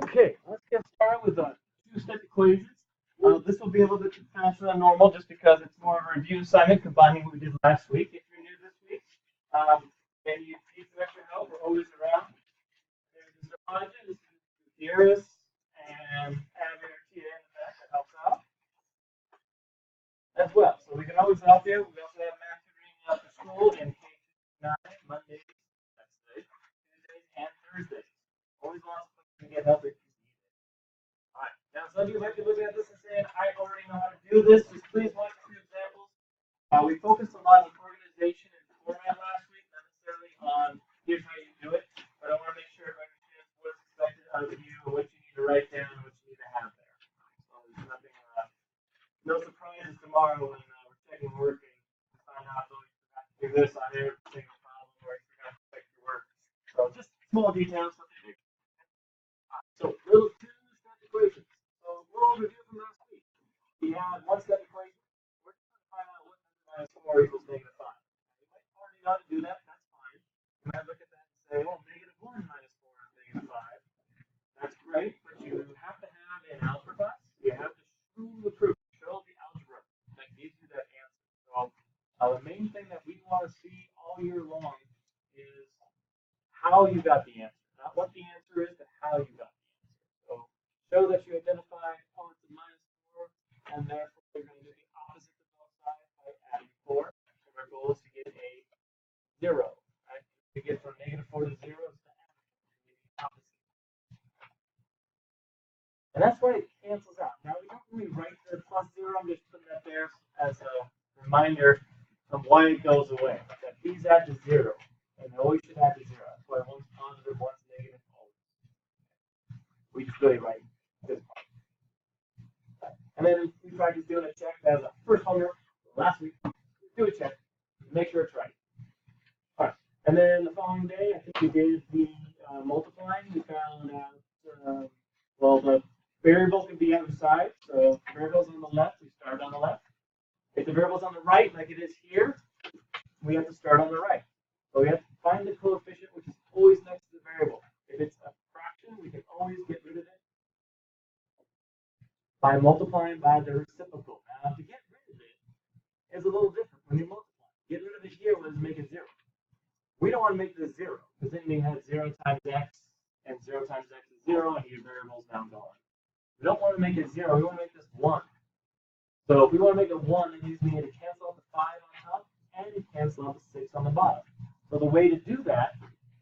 Okay, let's get started with two-step equations. This will be a little bit faster than normal just because it's more of a review assignment combining what we did last week. If you're new this week and you need some extra help, we're always around. There's Mr. Hodges, this is Gutierrez, and Abby or Tia in the back that helps out as well. So we can always help you. We also have math tutoring after school in K-9, Mondays, Wednesdays, Tuesdays, and Thursdays. Always lots of places to get help if you need it. All right. Now, some of you might be looking at this and saying, I already know how to do this. Just please watch a few examples. We focused a lot on organization and format last week, not necessarily on here's how you do it. But I want to make sure everybody understands what's expected out of you, what you need to write down, and what you need to have there. So there's nothing, no surprises tomorrow when we're checking work and find out that you forgot to do this on every single problem or you forgot to check your work. So just small details. So little two-step equations. So we'll review from last week. We had one-step equation. We're just going to find out what minus 4 equals negative 5. You might already know how to do that. That's fine. You might look at that and say, well, negative 1 minus 4 is negative 5. That's great, but you have to have in algebra class, you have to show the proof, show the algebra that gives you that answer. So the main thing that we want to see all year long is how you got the answer. Not what the answer is, but how you got the answer. So show that you identify, oh, it's a minus 4, and therefore you're going to do the opposite to both sides by adding 4. So our goal is to get a 0. Right? To get from negative 4 to 0 is to add the opposite. And that's why it cancels out. Now, we don't really write the plus 0. I'm just putting that there as a reminder of why it goes away. That these add to 0, and they always should add to 0. That's why one's positive, one's negative, always. We just really write this part. And then we practice doing a check as a first homework last week. Do a check, make sure it's right. All right. And then the following day, I think we did the multiplying. We found out, well, the variable can be on the side. So the variable's on the left, we start on the left. If the variable's on the right, like it is here, we have to start on the right. So we have to find the coefficient, which is always next to the variable. If it's a fraction, we can always get rid of it by multiplying by the reciprocal. Now, to get rid of it is a little different when you multiply. Get rid of it here was make it 0. We don't want to make this 0, because then you have 0 times x, and 0 times x is 0, and your variable's now gone. We don't want to make it 0, we want to make this 1. So if we want to make it 1, then we need to cancel out the 5 on top, and cancel out the 6 on the bottom. So the way to do that,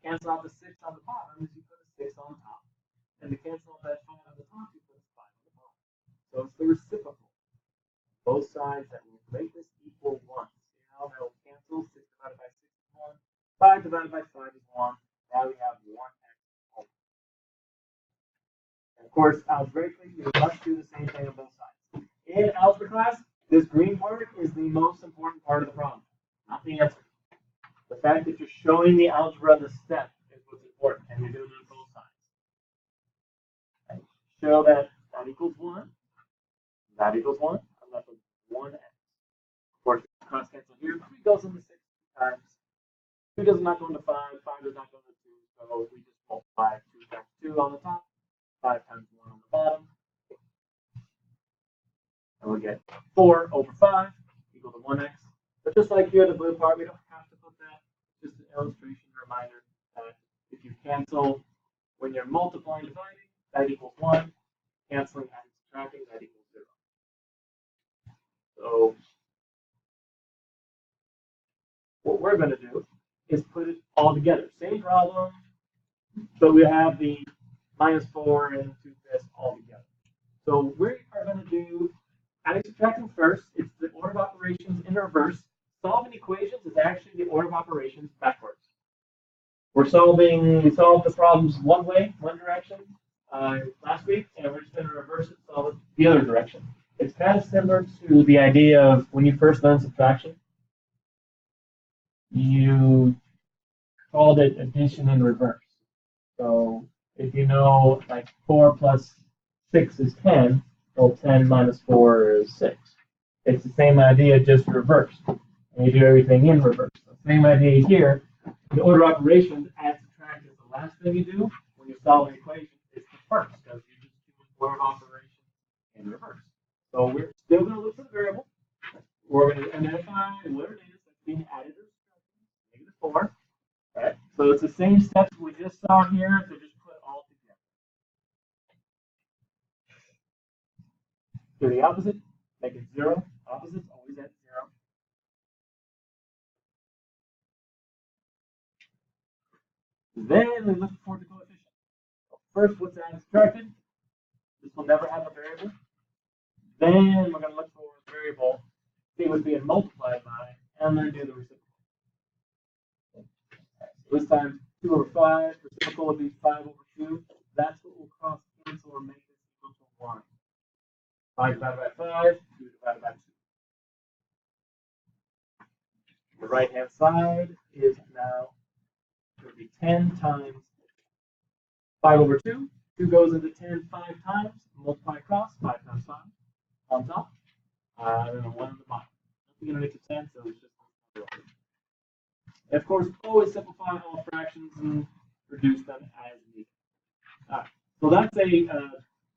cancel out the 6 on the bottom, is you put a 6 on top. And to cancel out that 5 on the top, you put a 5 on the bottom. So it's the reciprocal. Both sides that will make this equal 1. See how that will cancel? 6 divided by 6 is 1. 5 divided by 5 is 1. Now we have 1x over. And of course, algebraically, you must do the same thing on both sides. In algebra class, this green part is the most important part of the problem, not the answer. The fact that you're showing the algebra the step is what's important, and you're doing it on both sides. Okay. Show that that equals 1, that equals 1, I'm left with 1x. Of course, cross cancel here, 3 goes into 6 times. 2 does not go into 5, 5 does not go into 2, so we just multiply 2 times 2 on the top, 5 times 1 on the bottom. And we get 4 over 5 equal to 1x. But just like here, the blue part, we don't have to put that. Just an illustration reminder that if you cancel when you're multiplying, dividing, that equals 1. Canceling and subtracting, that equals 0. So what we're going to do is put it all together. Same problem, but we have the minus 4 and 2/5 all together. So we are going to do adding subtracting first. It's the order of operations in reverse. Solving equations is actually the order of operations backwards. We solved the problems one way, one direction last week, and we're just going to reverse it, solve it the other direction. It's kind of similar to the idea of when you first learn subtraction. You called it addition in reverse. So if you know like 4 plus 6 is 10, well 10 minus 4 is 6. It's the same idea, just reversed. And you do everything in reverse. So same idea here. The order of operations, add, subtract is the last thing you do when you solve an equation. It's the first, because order of operations in reverse. So we're still going to look for the variable. We're going to identify what it is that's being added to the -4. Right? So it's the same steps we just saw here, so just put all together. Do the opposite, make it 0. Opposites always at 0. Then we look for the coefficient. So first, what's added subtracted? This will never have a variable. Then we're going to look for a variable, see what's being multiplied by, and then do the reciprocal. So this time, 2 over 5, reciprocal would be 5 over 2. That's what will cross cancel or make this equal to 1. 5 divided by 5, 2 divided by 2. The right-hand side is now going to be 10 times 5 over 2. 2 goes into 10 5 times, multiply across, 5 times 5 on top, and then 1 on the bottom. Nothing going to make it 10, so it's just 1. And of course, always simplify all fractions and reduce them as needed. So that's a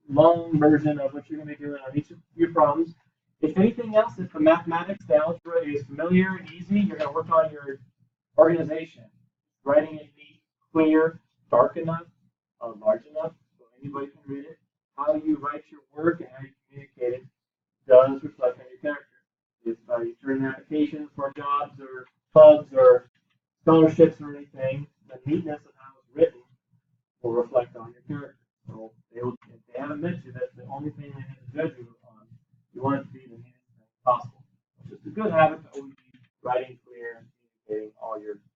long version of what you're going to be doing on each of your problems. If anything else, if the mathematics, the algebra is familiar and easy, you're going to work on your organization. Writing it neat, clear, dark enough, large enough, so anybody can read it. How you write your work and how you communicate it does reflect on your character. If you turn in applications for jobs or clubs or scholarships or anything, the neatness of how it's written will reflect on your character. So if they haven't met you, that's the only thing they have to judge you on. You want it to be the neatest thing possible. It's just a good habit to always be writing clear and communicating all your things.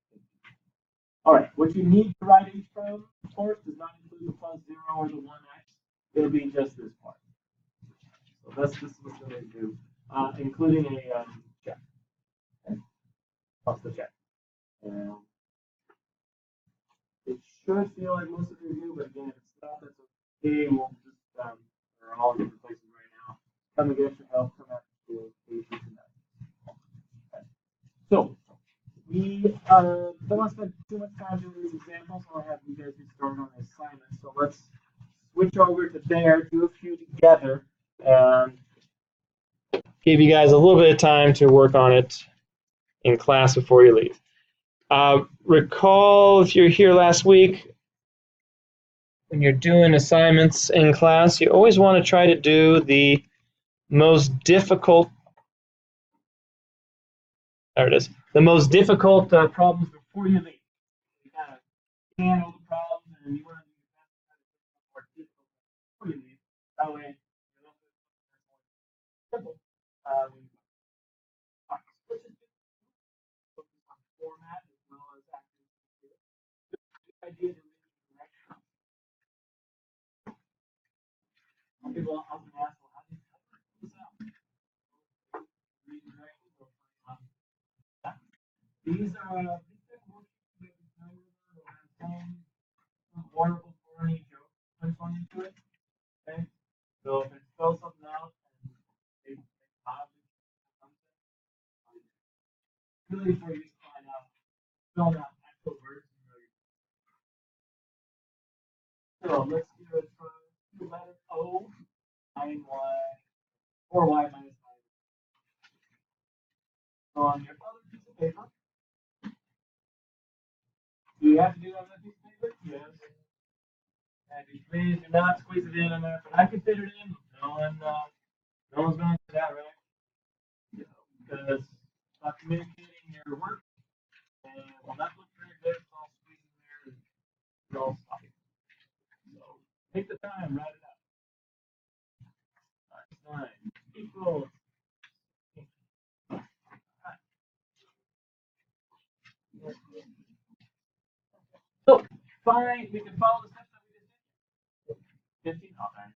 All right, what you need to write each problem, of course, does not include the +0 or the 1x. It'll be just this part. So that's just what we're going to do, including a check. Okay? Plus the check. And it should feel like most of you do, but again, if it's not, that's okay. We'll just, we're all in different places right now. Come and get extra help, come out to school, okay. So, we don't want to spend too much time doing these examples. I'll have you guys get started on the assignment. So let's switch over to there, do a few together, and give you guys a little bit of time to work on it in class before you leave. Recall, if you're here last week, when you're doing assignments in class, you always want to try to do the most difficult, there it is, the most difficult problems before you leave. You kind of scan all the problems, and you want to do your best to try to make them more difficult before you leave. That way, you're left with something that's more simple. Focus on format as well as accuracy. The idea to read direction. Some people often ask, well, how do you this out? Read directions or these are worksheets that you can will have some wonderful funny joke punchline into it. Okay? So if it spells something out and they something, really for you to find out, spell out actual words. So let's do it for the letter O, 9y, 4y minus 9. So on your other piece of paper, do you have to do that on that piece of paper? Yes. And please do not squeeze it in there. But I can fit it in. No one's going to do that, right? Because not communicating your work and will not look very good. It's all squeezing there and it's all sloppy. So take the time, write it out. Fine. Equals. So fine, we can follow the steps that we just did. 15. Okay.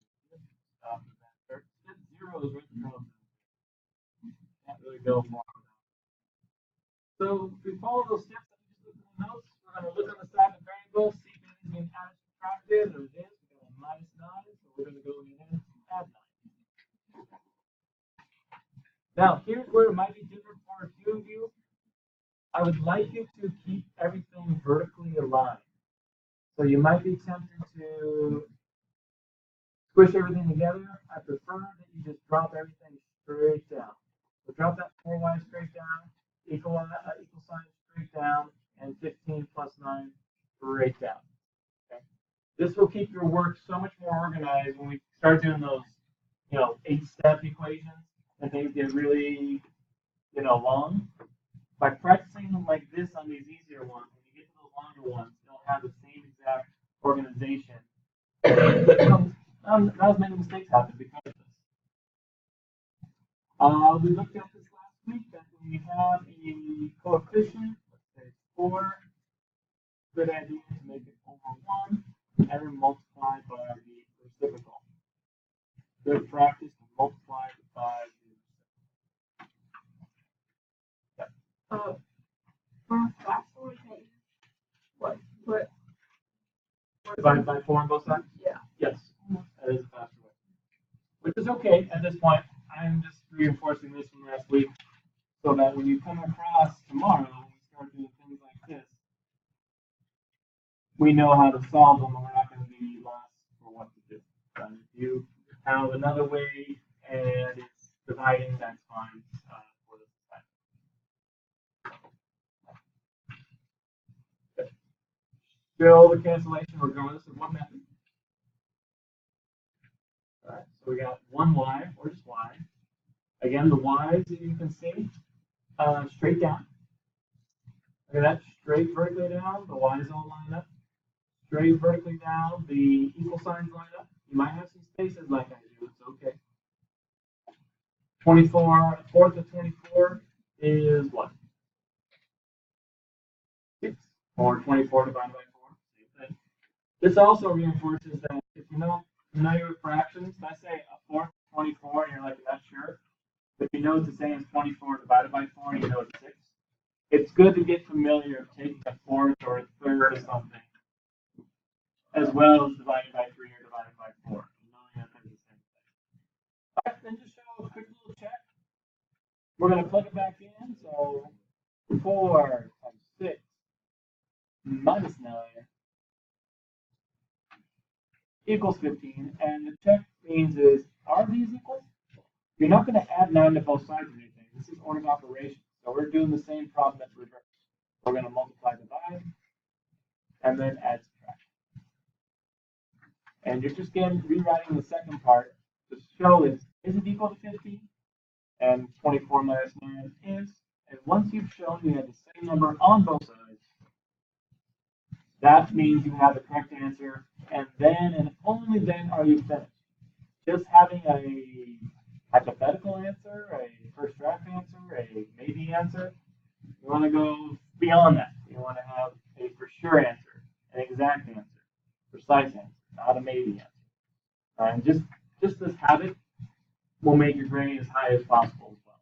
Step 0 is written from. Can't really go more. So if we follow those steps that we just looked in the notes, we're going to look on the side of the variable, see if anything's being added, subtracted, or it is. We got a -9, so we're going to go in and add 9. Now, here's where it might be different for a few of you. I would like you to keep everything vertically aligned. So you might be tempted to Squish everything together. I prefer that you just drop everything straight down. So drop that 4y straight down, equal sign straight down, and 15 plus 9 straight down. Okay? This will keep your work so much more organized when we start doing those, 8-step equations and things get really, long. By practicing like this on these easier ones, when you get to those longer ones, they'll have the same exact organization. Not as many mistakes happen because of this. We looked at this last week that when we have a coefficient, let's say 4, good idea to make it over 1 and then multiply by the reciprocal. Good practice to multiply by the reciprocal. For faster, what? Divided by 4 on both sides? Yeah. Yes, that is a faster way. Which is okay at this point. I'm just reinforcing this from last week so that when you come across tomorrow, when we start doing things like this, we know how to solve them and we're not going to be lost for what to do. But if you have another way and it's dividing, that's fine for this time. Okay. Show the cancellation regardless of what method. All right, so we got 1y, or just y. Again, the y's that you can see straight down. Look at that, straight vertically down. The y's all line up. Straight vertically down. The equal signs line up. You might have some spaces like I do. It's okay. 24, a fourth of 24 is what? 6. Or 24 divided by 4. Same thing. This also reinforces that if you know familiar with fractions, if I say a fourth of 24 and you're like, not sure, but you know it's the same as 24 divided by 4, you know it's 6. It's good to get familiar of taking a fourth or a third of something, as well as dividing by 3 or dividing by 4. Knowing that they're the same thing. All right, then just show a quick little check. We're going to plug it back in. So 4 times 6 minus 9 equals 15. And the check means is, are these equal? You're not going to add 9 to both sides of anything. This is ordered operation. So we're doing the same problem that's reversed. We're going to multiply, divide, and then add, subtract. And you're just again rewriting the second part to show is it equal to 15? And 24 minus 9 is. And once you've shown you have the same number on both sides, that means you have the correct answer. And then and only then are you finished. Just having a hypothetical answer, a first draft answer, a maybe answer, you want to go beyond that. You want to have a for sure answer, an exact answer, precise answer, not a maybe answer. And just this habit will make your grade as high as possible as well.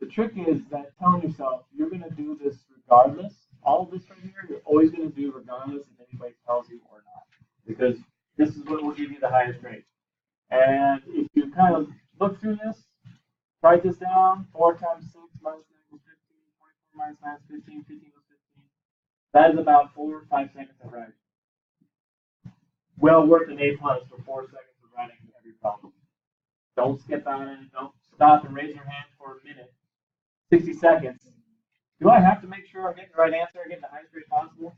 The trick is that telling yourself you're going to do this regardless. All of this right here, you're always going to do regardless if anybody tells you or not, because this is what will give you the highest grade. And if you kind of look through this, write this down, 4 times 6 minus 9 equals 15, 24 minus 9 is 15, 15 equals 15. That is about 4 or 5 seconds of writing. Well worth an A+ for 4 seconds of writing every problem. Don't skip on it. Don't stop and raise your hand for a minute. 60 seconds. Do I have to make sure I'm getting the right answer, getting the highest grade possible?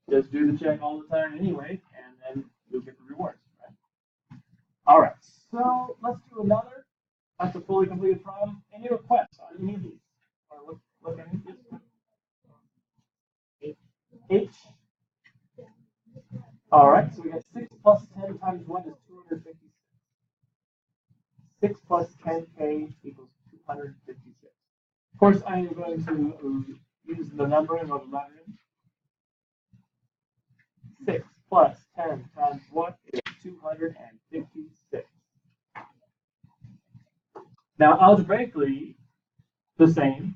Just do the check all the time anyway, and then you'll get the rewards. Right? All right, so let's do another. That's a fully completed problem. Any requests on any of these? Or look at any of these? H. All right, so we got 6 plus 10 times 1 is 256. 6 plus 10k equals 256. Of course, I am going to use the numbering of the lettering. 6 plus 10 times 1 is 256. Now, algebraically, the same.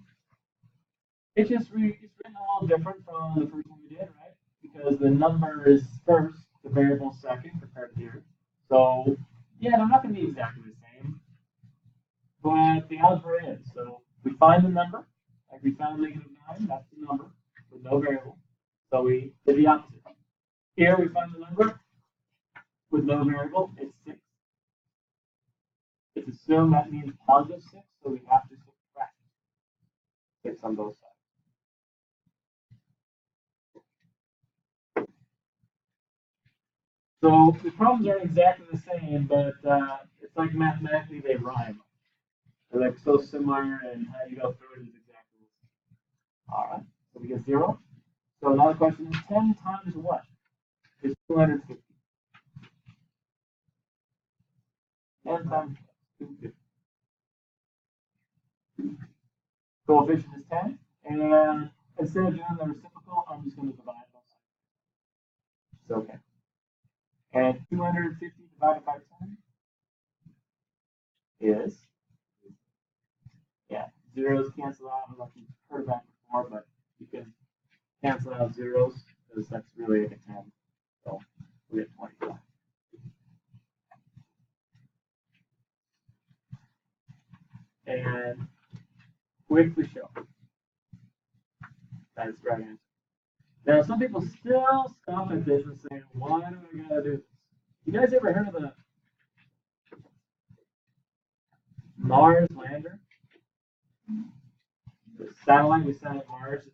It's just it's written a little different from the first one we did, right? Because the number is first, the variable second compared to here. So, yeah, they're not going to be exactly the same. But the algebra is. So we find the number, like we found -9, that's the number with no variable. So we did the opposite. Here we find the number with no variable, it's 6. It's assumed that means positive 6, so we have to subtract 6 on both sides. So the problems aren't exactly the same, but it's like mathematically they rhyme. They're like so similar, and how you go through it is exactly the same. All right, so we get 0. So now the question is 10 times what? Is 250. 10 times 250. Coefficient is 10, and instead of doing the reciprocal, I'm just going to divide both sides. It's okay. And 250 divided by 10 is, yeah, zeros cancel out. I don't know if you've heard that before, but you can cancel out zeros because that's really a 10. So we get 25. And quickly show. That's the right answer. Now, some people still scoff at this and say, why do I gotta do this? You guys ever heard of the Mars lander? The satellite we sent at Mars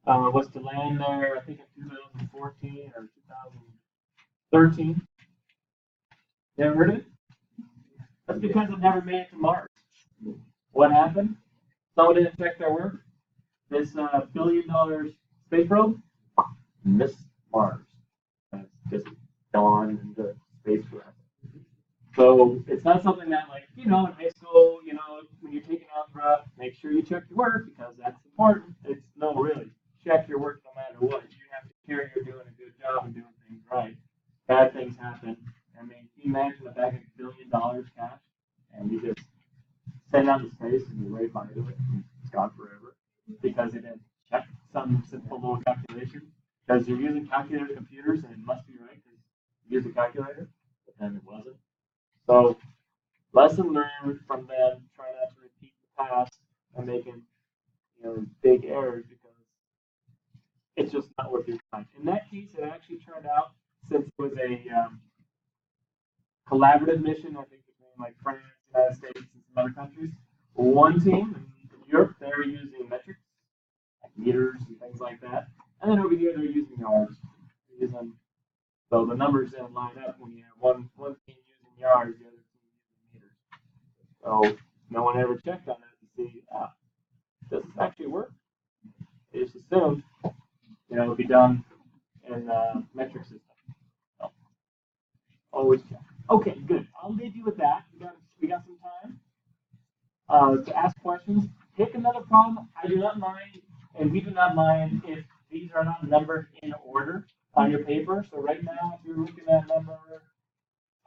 was to land there, I think, in 2014 or 2013. You ever heard of it? That's because it never made it to Mars. What happened? Someone didn't check their work. This $1 billion space probe missed Mars. And it's just gone into space forever. So it's not something that, like, in high school, when you're taking algebra, make sure you check your work because that's important. It's no, really, check your work no matter what. You have to care you're doing a good job and doing things right. Bad things happen. I mean, can you imagine a bag of $1 billion cash and you just send out to space and you wave by it and it's gone forever because they didn't check some simple little calculation? Because you're using calculator computers and it must be right because you use a calculator, but then it wasn't. So, lesson learned from them. Try not to repeat the past and making, big errors because it's just not worth your time. In that case, it actually turned out, since it was a collaborative mission, I think between like France, United States, and some other countries. One team in Europe, they were using metrics, like meters and things like that, and then over here they're using yards. So the numbers didn't line up when you have one team using yards, the other team using meters. So no one ever checked on that to see, does this actually work? They just assumed, it would be done in metric system. So always check. Okay, good. I'll leave you with that. We got some time to ask questions. Pick another problem. I do not mind, and we do not mind if these are not numbered in order on your paper. So right now, if you're looking at number,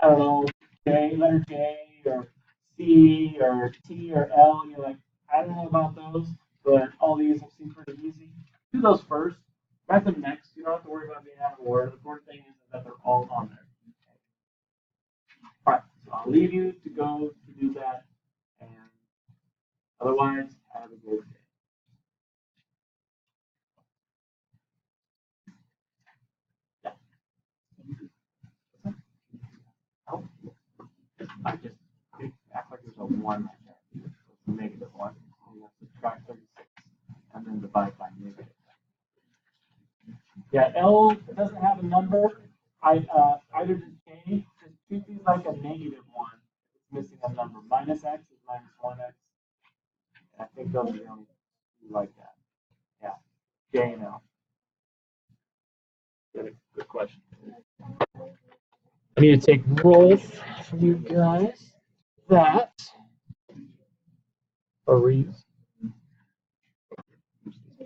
I don't know, letter J or C or T or L, and you're like, I don't know about those, but all these seem pretty easy. Do those first. Write them next. You don't have to worry about being out of order. The important thing is that they're all on there. All right, so I'll leave you to go to do that, and otherwise, have a good day. Oh, I just act like there's a 1 right there. So it's a negative 1. So you have to subtract 36 and then divide by negative. Yeah, L doesn't have a number. Either does J. Just treat these like a negative 1. It's missing a number. Minus X is minus 1X. And I think those are the only two like that. Yeah, J and L. Good question. I need to take roll from you guys. That or reuse.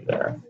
There.